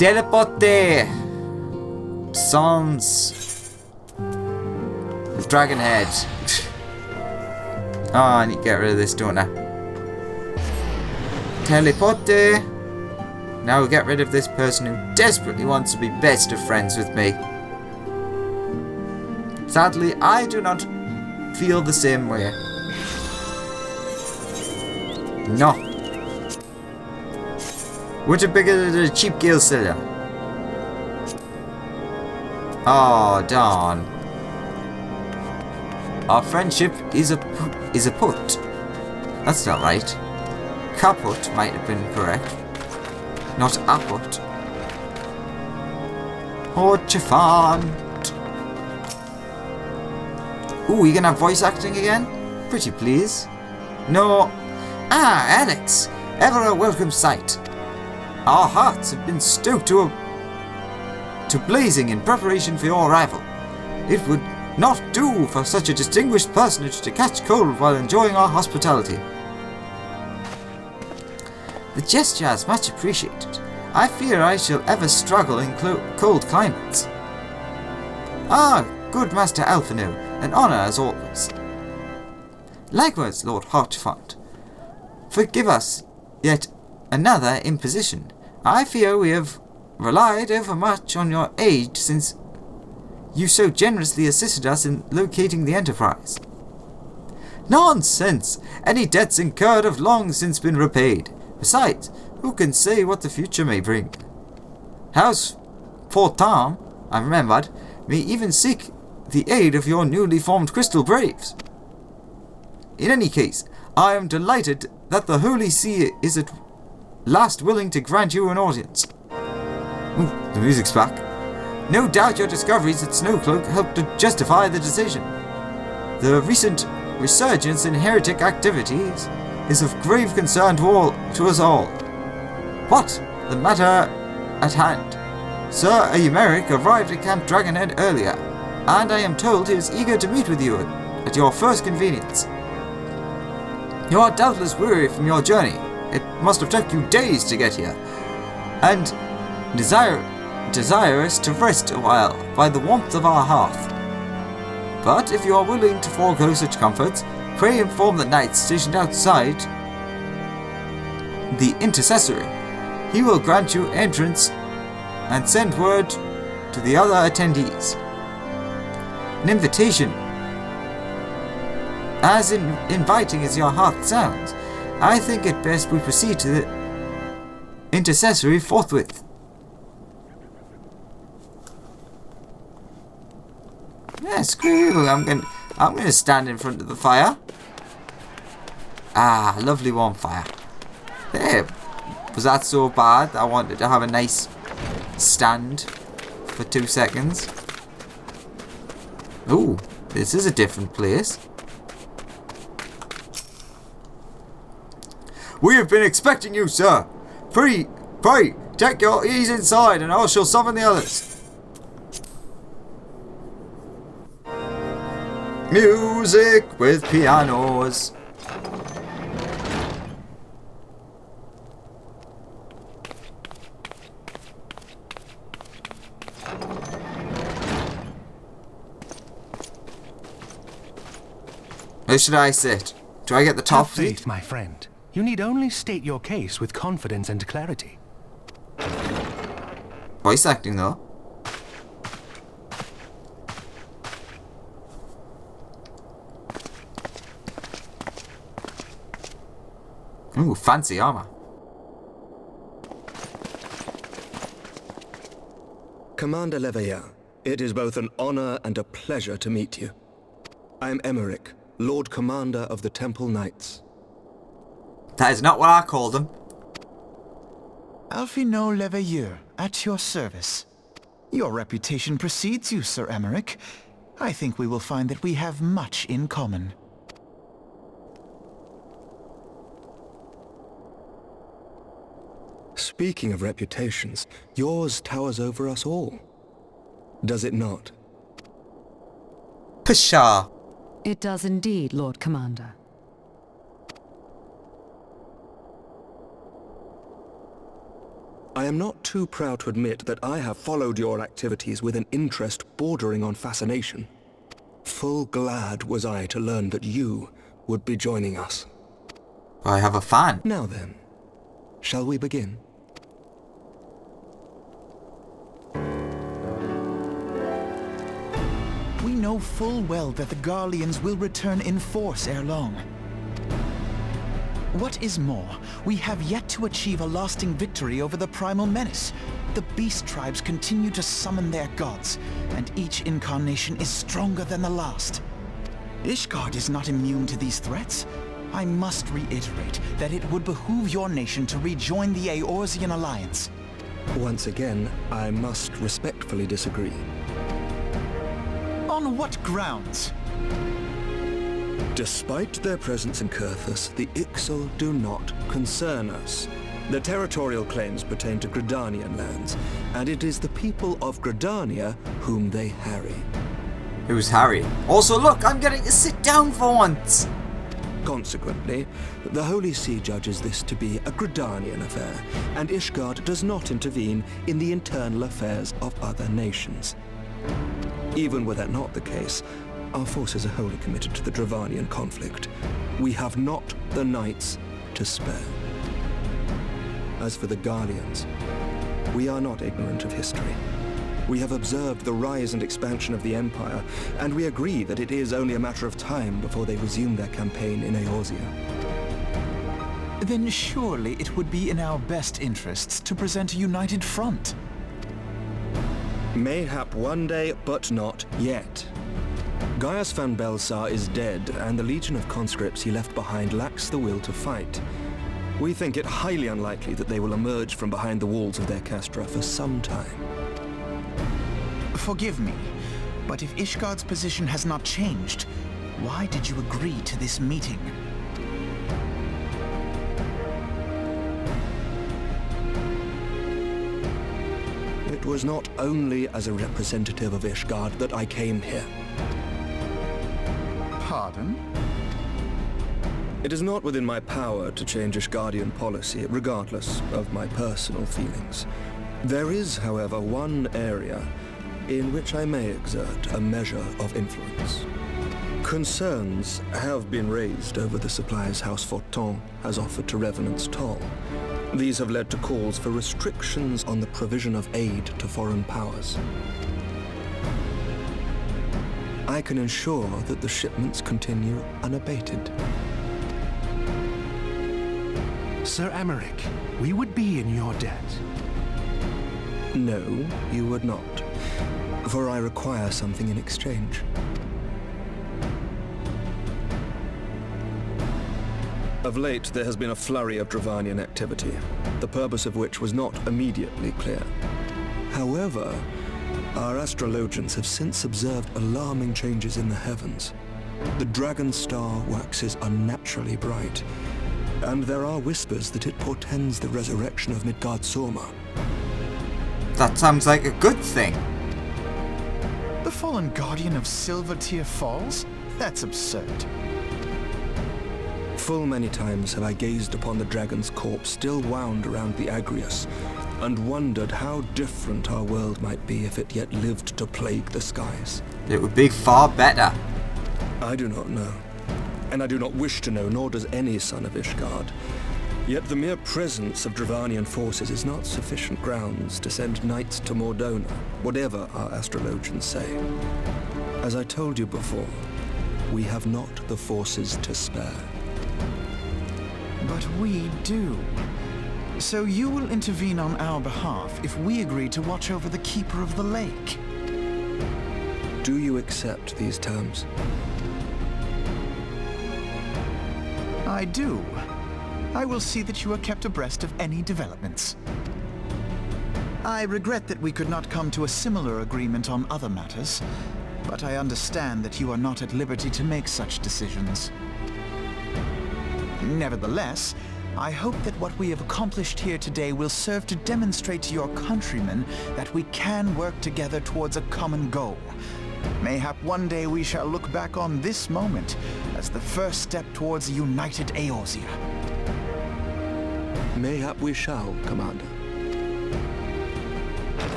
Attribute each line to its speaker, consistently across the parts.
Speaker 1: Teleporte! Sans Dragon Head. Oh, I need to get rid of this, don't I? Teleporte! Now we'll get rid of this person who desperately wants to be best of friends with me. Sadly, I do not feel the same way. No. What a bigger cheap gale seller. Oh, darn. Our friendship is a put. That's not right. Kaput might have been correct. Not aput. Horchifant. Ooh, you gonna have voice acting again? Pretty please. No. Ah, Alex. Ever a welcome sight. Our hearts have been stoked to blazing in preparation for your arrival. It would not do for such a distinguished personage to catch cold while enjoying our hospitality. The gesture is much appreciated. I fear I shall ever struggle in cold climates. Ah, good Master Alphino, an honour as always. Likewise, Lord Horchifant. Forgive us yet another imposition. I fear we have relied overmuch on your aid since you so generously assisted us in locating the Enterprise. Nonsense! Any debts incurred have long since been repaid. Besides, who can say what the future may bring? House Fortam, I remembered, may even seek the aid of your newly formed Crystal Braves. In any case, I am delighted that the Holy See is at last willing to grant you an audience. Ooh, the music's back. No doubt your discoveries at Snowcloak helped to justify the decision. The recent resurgence in heretic activities is of grave concern to us all. But the matter at hand. Sir Eorzea arrived at Camp Dragonhead earlier, and I am told he is eager to meet with you at your first convenience. You are doubtless weary from your journey. It must have taken you days to get here, and desirous to rest a while by the warmth of our hearth. But if you are willing to forego such comforts, pray inform the knight stationed outside the intercessory. He will grant you entrance and send word to the other attendees. An invitation, as inviting as your heart sounds, I think it best we proceed to the intercessory forthwith. Yeah, screw you. I'm gonna stand in front of the fire. Ah, lovely warm fire. There. Was that so bad? I wanted to have a nice stand for 2 seconds. Ooh, this is a different place. We have been expecting you, sir. Pray, take your ease inside, and I shall summon the others. Music with pianos. Where should I sit? Do I get the top
Speaker 2: Have faith, my friend. You need only state your case with confidence and clarity.
Speaker 1: Voice acting, though. Ooh, fancy armor.
Speaker 3: Commander Leveilleur, it is both an honor and a pleasure to meet you. I am Emmerich, Lord Commander of the Temple Knights.
Speaker 1: That is not what I called them.
Speaker 4: Alphino Leveilleur, at your service. Your reputation precedes you, Sir Emmerich. I think we will find that we have much in common.
Speaker 3: Speaking of reputations, yours towers over us all. Does it not?
Speaker 1: Pshaw.
Speaker 5: It does indeed, Lord Commander.
Speaker 3: I am not too proud to admit that I have followed your activities with an interest bordering on fascination. Full glad was I to learn that you would be joining us.
Speaker 1: I have a fan.
Speaker 3: Now then, shall we begin?
Speaker 4: We know full well that the Garleans will return in force ere long. What is more, we have yet to achieve a lasting victory over the primal menace. The beast tribes continue to summon their gods, and each incarnation is stronger than the last. Ishgard is not immune to these threats. I must reiterate that it would behoove your nation to rejoin the Eorzean alliance.
Speaker 3: Once again, I must respectfully disagree.
Speaker 4: On what grounds?
Speaker 3: Despite their presence in Kurthus, the Ixal do not concern us. Their territorial claims pertain to Gridanian lands, and it is the people of Gridania whom they harry.
Speaker 1: Who's Harry? Also, look, I'm getting to sit down for once!
Speaker 3: Consequently, the Holy See judges this to be a Gridanian affair, and Ishgard does not intervene in the internal affairs of other nations. Even were that not the case, our forces are wholly committed to the Dravanian conflict. We have not the knights to spare. As for the Garleans, we are not ignorant of history. We have observed the rise and expansion of the Empire, and we agree that it is only a matter of time before they resume their campaign in Eorzea.
Speaker 4: Then surely it would be in our best interests to present a united front.
Speaker 3: Mayhap one day, but not yet. Gaius van Belsar is dead, and the legion of conscripts he left behind lacks the will to fight. We think it highly unlikely that they will emerge from behind the walls of their castra for some time.
Speaker 4: Forgive me, but if Ishgard's position has not changed, why did you agree to this meeting?
Speaker 3: It was not only as a representative of Ishgard that I came here.
Speaker 4: Pardon?
Speaker 3: It is not within my power to change Ishgardian policy, regardless of my personal feelings. There is, however, one area in which I may exert a measure of influence. Concerns have been raised over the supplies House Fortin has offered to Revenant's Toll. These have led to calls for restrictions on the provision of aid to foreign powers. I can ensure that the shipments continue unabated.
Speaker 2: Sir Emmerich, we would be in your debt.
Speaker 3: No, you would not, for I require something in exchange. Of late, there has been a flurry of Dravanian activity, the purpose of which was not immediately clear. However, our astrologians have since observed alarming changes in the heavens. The dragon star waxes unnaturally bright, and there are whispers that it portends the resurrection of Midgard-Sorma.
Speaker 1: That sounds like a good thing.
Speaker 4: The fallen guardian of Silvertear Falls? That's absurd.
Speaker 3: Full many times have I gazed upon the dragon's corpse still wound around the Agrius, and wondered how different our world might be if it yet lived to plague the skies.
Speaker 1: It would be far better.
Speaker 3: I do not know, and I do not wish to know, nor does any son of Ishgard. Yet the mere presence of Dravanian forces is not sufficient grounds to send knights to Mordona, whatever our astrologians say. As I told you before, we have not the forces to spare.
Speaker 4: But we do. So you will intervene on our behalf if we agree to watch over the Keeper of the Lake.
Speaker 3: Do you accept these terms?
Speaker 4: I do. I will see that you are kept abreast of any developments. I regret that we could not come to a similar agreement on other matters, but I understand that you are not at liberty to make such decisions. Nevertheless, I hope that what we have accomplished here today will serve to demonstrate to your countrymen that we can work together towards a common goal. Mayhap one day we shall look back on this moment as the first step towards a united Eorzea.
Speaker 3: Mayhap we shall, Commander.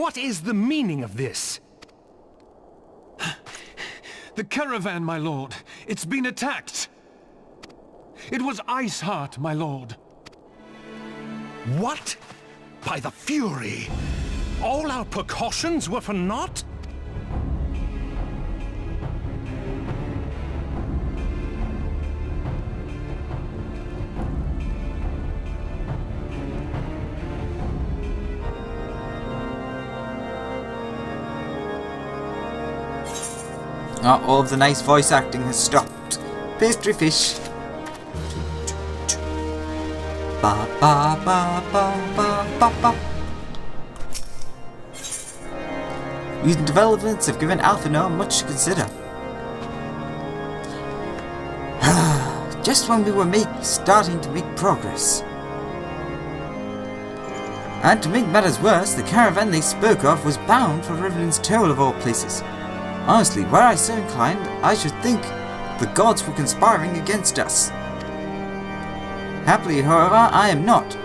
Speaker 2: What is the meaning of this?
Speaker 6: The caravan, my lord. It's been attacked. It was Iceheart, my lord.
Speaker 2: What? By the Fury! All our precautions were for naught?
Speaker 1: All of the nice voice acting has stopped. Pastry fish. Ba ba ba ba ba ba ba. Recent developments have given Alphanor much to consider. Just when we were starting to make progress. And to make matters worse, the caravan they spoke of was bound for Rivenant's Toll of all places. Honestly, were I so inclined, I should think the gods were conspiring against us. Happily, however, I am not.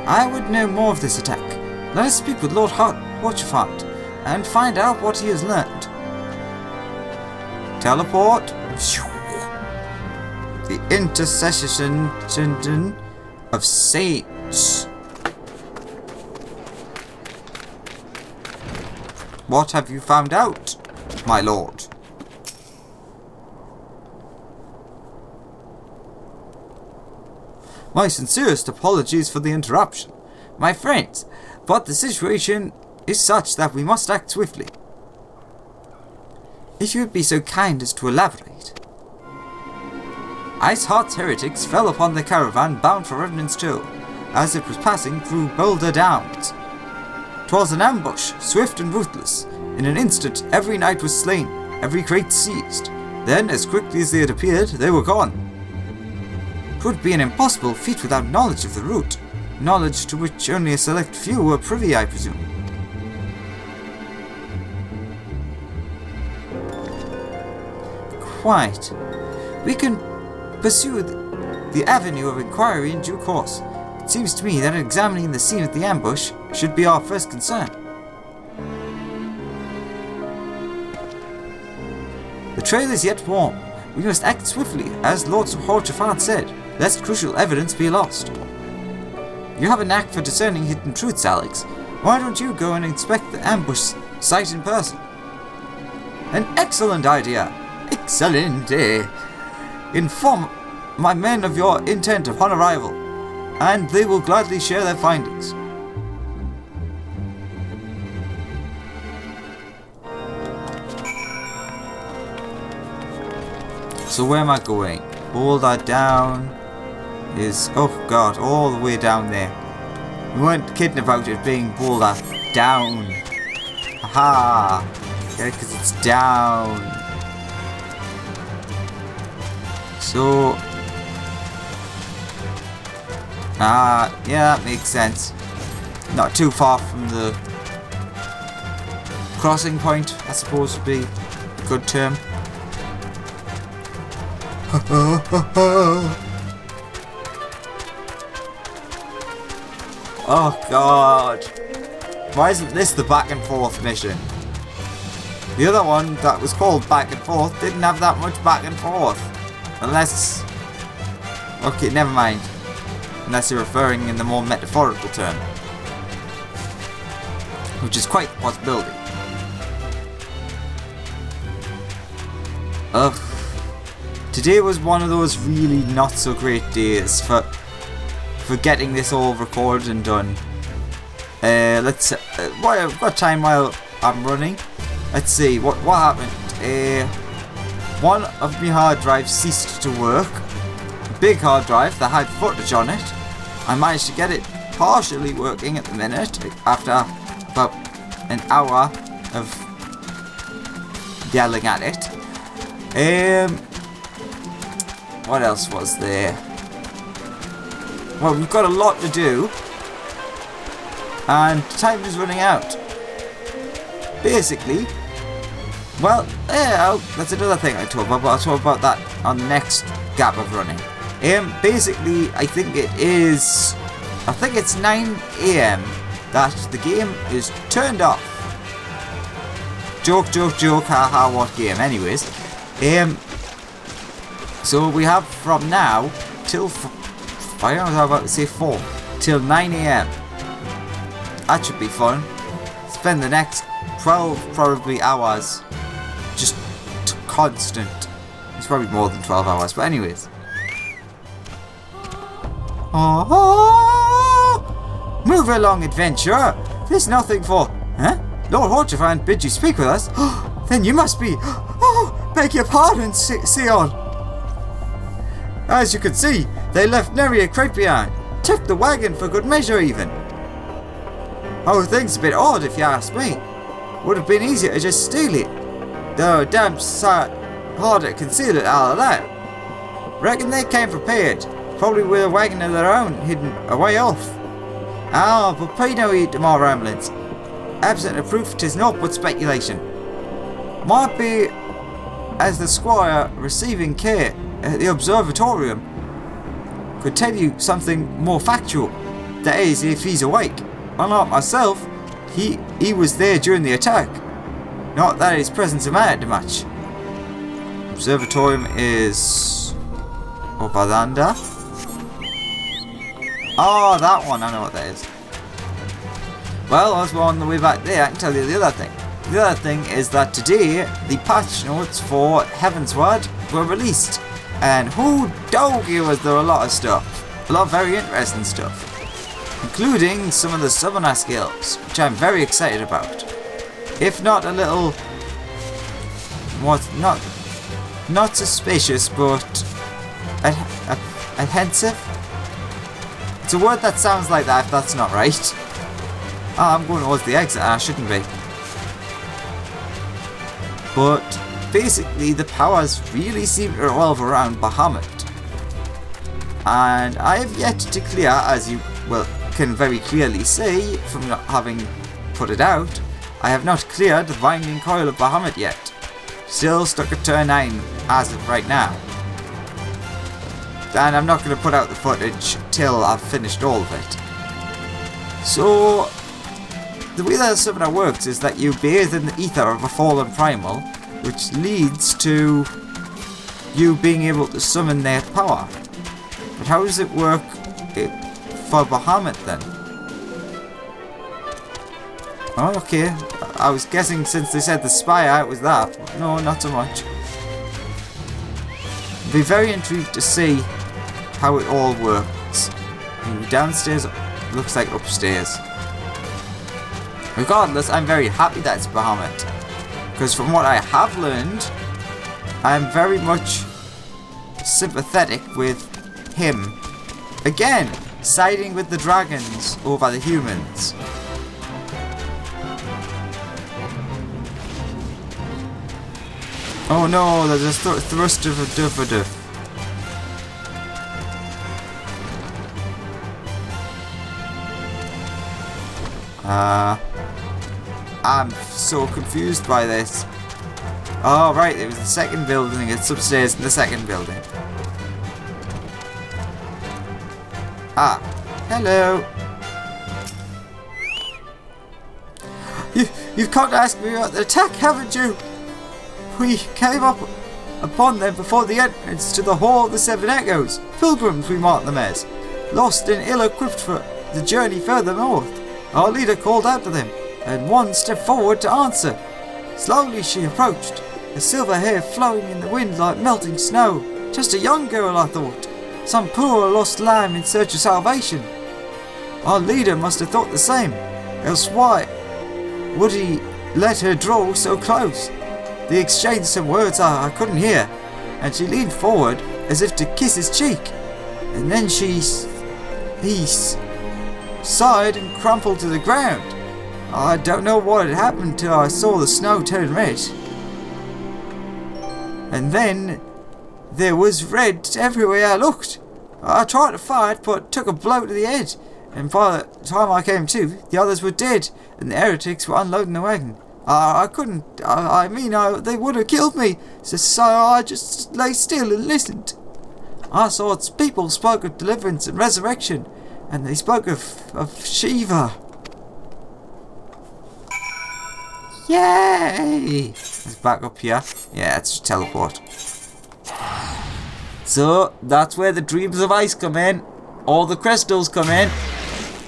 Speaker 1: I would know more of this attack. Let us speak with Lord Horchefart and find out what he has learned. Teleport. The intercession of saints. What have you found out, my lord? My sincerest apologies for the interruption, my friends, but the situation is such that we must act swiftly. If you would be so kind as to elaborate. Iceheart's heretics fell upon the caravan bound for Revenant's Toll, as it was passing through Boulder Downs. 'Twas an ambush, swift and ruthless. In an instant, every knight was slain, every crate seized. Then, as quickly as they had appeared, they were gone. 'Twould be an impossible feat without knowledge of the route, knowledge to which only a select few were privy, I presume. Quite. We can pursue the avenue of inquiry in due course. It seems to me that examining the scene of the ambush should be our first concern. The trail is yet warm. We must act swiftly, as Lord Horchefart said, lest crucial evidence be lost. You have a knack for discerning hidden truths, Alex. Why don't you go and inspect the ambush site in person? An excellent idea! Excellent! Inform my men of your intent upon arrival, and they will gladly share their findings. So where am I going? Boulder Down is, oh god, all the way down there. We weren't kidding about it being Boulder Down. Aha! Yeah, because it's down. So, yeah, that makes sense. Not too far from the crossing point, I suppose would be a good term. Oh god. Why isn't this the back and forth mission? The other one that was called back and forth didn't have that much back and forth. Unless... okay, never mind. Unless you're referring in the more metaphorical term. Which is quite a possibility. Ugh. Today was one of those really not so great days for getting this all recorded and done. Let's I've got time while I'm running. Let's see what happened. One of my hard drives ceased to work. A big hard drive that had footage on it. I managed to get it partially working at the minute after about an hour of yelling at it. What else was there? Well, we've got a lot to do, and time is running out. Basically, well, yeah, that's another thing I talk about, but I'll talk about that on the next gap of running. Basically, I think it's 9 AM that the game is turned off. Joke, haha, what game, anyways. So we have from now till, I don't know, I was about to say 4, till 9 AM. That should be fun. Spend the next 12 probably hours just constant. It's probably more than 12 hours, but anyways. Oh, move along, adventurer. There's nothing for... Huh? Lord Horchefant bid you speak with us? Then you must be... Oh, beg your pardon, Sion. As you can see, they left nary a crate behind. Took the wagon for good measure, even. Oh, thing's a bit odd, if you ask me. Would have been easier to just steal it. Though damn sight harder to conceal it, I'll allow. Reckon they came prepared. Probably with a wagon of their own hidden away off. Ah, but pray no heed to my ramblings. Absent of proof, 'tis naught but speculation. Might be as the squire receiving care at the observatorium could tell you something more factual. That is, if he's awake. Unlike myself, he was there during the attack. Not that his presence mattered much. Observatorium is... Obadanda? Oh, that one, I know what that is. Well, as we're on the way back there, I can tell you the other thing. The other thing is that today, the patch notes for Heavensward were released. And who doggy was there a lot of stuff. A lot of very interesting stuff. Including some of the summoner skills, which I'm very excited about. If not a little... Not suspicious, but... Apprehensive? It's a word that sounds like that if that's not right. Oh, I'm going towards the exit and I shouldn't be. But basically the powers really seem to revolve around Bahamut. And I have yet to clear, as you can very clearly see from not having put it out, I have not cleared the Binding Coil of Bahamut yet. Still stuck at turn 9 as of right now. And I'm not going to put out the footage till I've finished all of it. So, the way that the summoner works is that you bathe in the ether of a fallen primal, which leads to you being able to summon their power. But how does it work for Bahamut then? Oh, okay. I was guessing since they said the spire it was that. No, not so much. I'd be very intrigued to see how it all works. Maybe downstairs looks like upstairs. Regardless, I'm very happy that it's Bahamut. Because from what I have learned, I'm very much sympathetic with him. Again, siding with the dragons over the humans. Oh no, there's a thrust of a duff. I'm so confused by this. Oh right, it was the second building, it's upstairs in the second building. Ah, hello. You've come to ask me about the attack, haven't you? We came up upon them before the entrance to the Hall of the Seven Echoes. Pilgrims we marked them as, lost and ill-equipped for the journey further north. Our leader called out to them, and one stepped forward to answer. Slowly she approached, her silver hair flowing in the wind like melting snow. Just a young girl, I thought. Some poor lost lamb in search of salvation. Our leader must have thought the same, else why would he let her draw so close? They exchanged some words I couldn't hear, and she leaned forward as if to kiss his cheek. And then he sighed and crumpled to the ground. I don't know what had happened till I saw the snow turn red. And then there was red everywhere I looked. I tried to fight, but took a blow to the head, and by the time I came to, the others were dead, and the heretics were unloading the wagon. I couldn't, they would have killed me, so I just lay still and listened. I saw its people spoke of deliverance and resurrection, and they spoke of Shiva. Yay! Let's back up here. Yeah, let's just teleport. So, that's where the dreams of ice come in. All the crystals come in.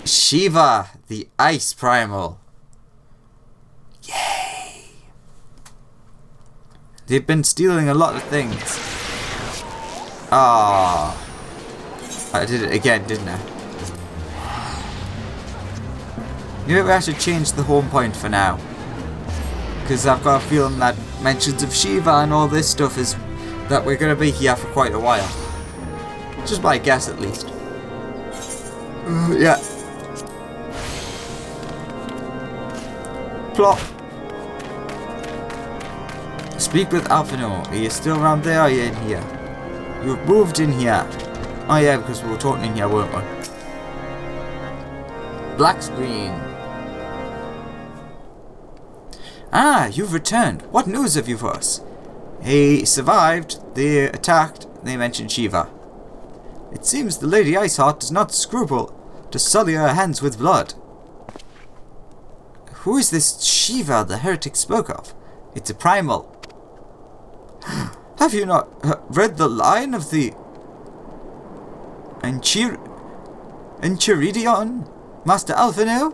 Speaker 1: Shiva, the ice primal. Yay! They've been stealing a lot of things. Ah, I did it again, didn't I? Maybe I should change the home point for now. Because I've got a feeling that mentions of Shiva and all this stuff is that we're going to be here for quite a while. Just my guess, at least. Yeah. Plop. Speak with Alphino. Are you still around there or are you in here? You've moved in here. Oh yeah, because we were talking in here, weren't we? Black screen. Ah, you've returned. What news have you for us? He survived. They attacked. They mentioned Shiva. It seems the Lady Iceheart does not scruple to sully her hands with blood. Who is this Shiva the heretic spoke of? It's a primal. Have you not read the line of the Enchiridion, Master Alphino?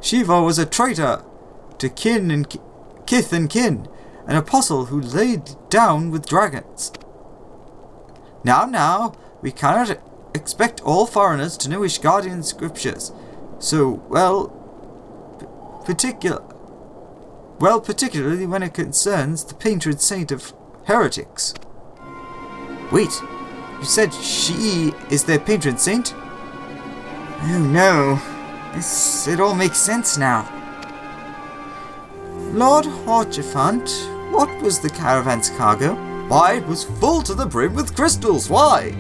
Speaker 1: Shiva was a traitor to kith and kin, an apostle who laid down with dragons. Now, we cannot expect all foreigners to know Ishgardian scriptures, so, particularly when it concerns the patron saint of heretics. Wait, you said she is their patron saint? Oh no, it all makes sense now. Lord Horchefant, what was the caravan's cargo? Why, it was full to the brim with crystals, why?